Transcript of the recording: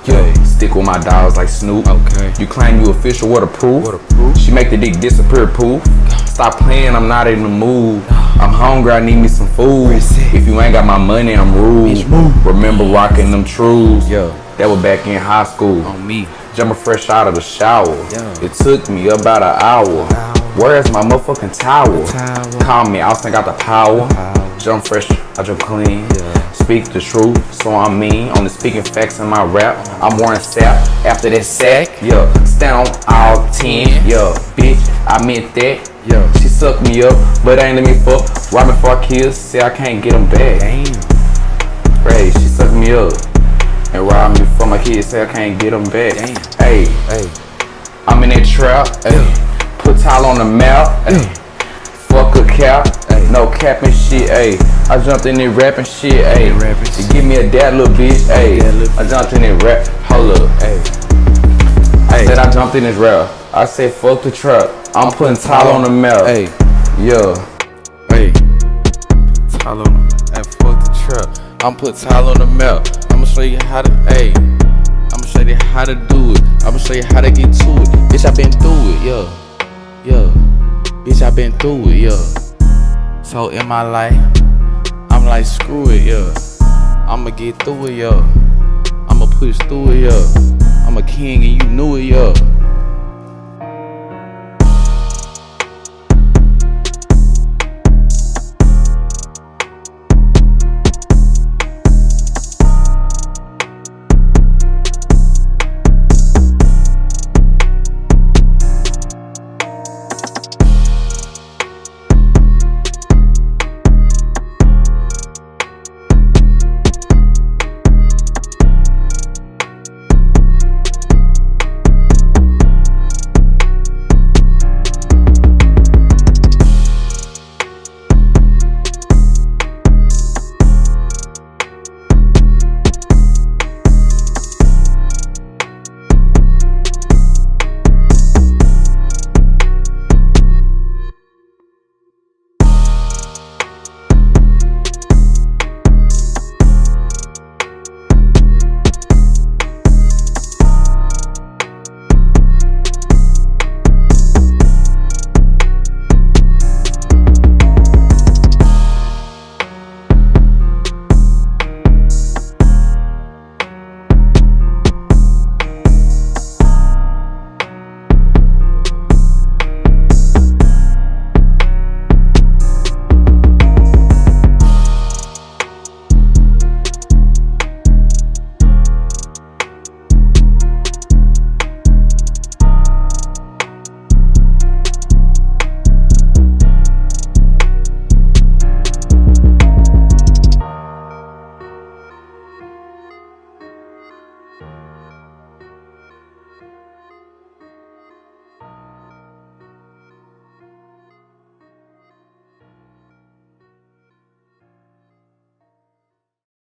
Yeah, stick with my dogs like Snoop. Okay. You claim you official, what a proof? What a proof? She make the dick disappear, poof. Stop playing, I'm not in the mood. I'm hungry, I need me some food. If you ain't got my money, I'm rude. Remember rocking them trues? Yeah. That was back in high school. On me. Jumping fresh out of the shower. Yeah. It took me about an hour. Where's my motherfucking towel? Call me, I still got the power. Jump fresh, I jump clean. Yeah. Speak the truth, so I'm mean. Only speaking facts in my rap. I'm wearing sap after that sack. Yeah, stand on all 10. Yeah, bitch, I meant that. Yeah. She sucked me up, but ain't let me fuck. Right before I kill, say I can't get them back. Damn. Hey, she sucked me up and robbed me for my kids, say I can't get them back. Damn. Hey, I'm in that trap. Hey, put tile on the map. Hey, fuck a cap. No capping shit. Hey, I jumped in there rapping shit. Hey, you give me a dad, little bitch. Hey, I jumped in there rap. Hold up. Hey, I said I jumped in this rap. I said fuck the trap. I'm putting tile on the map. Hey, yeah. hey, tile on the map. Hey, fuck the trap. I'm putting tile on the map. I'ma show you how to. Hey, I'ma show you how to do it. I'ma show you how to get to it. Bitch, I been through it. Yeah. Bitch, I been through it. Yeah. So in my life, I'm like, screw it, yeah. I'ma get through it, yeah. I'ma push through it, yeah. I'm a king and you knew it, yeah.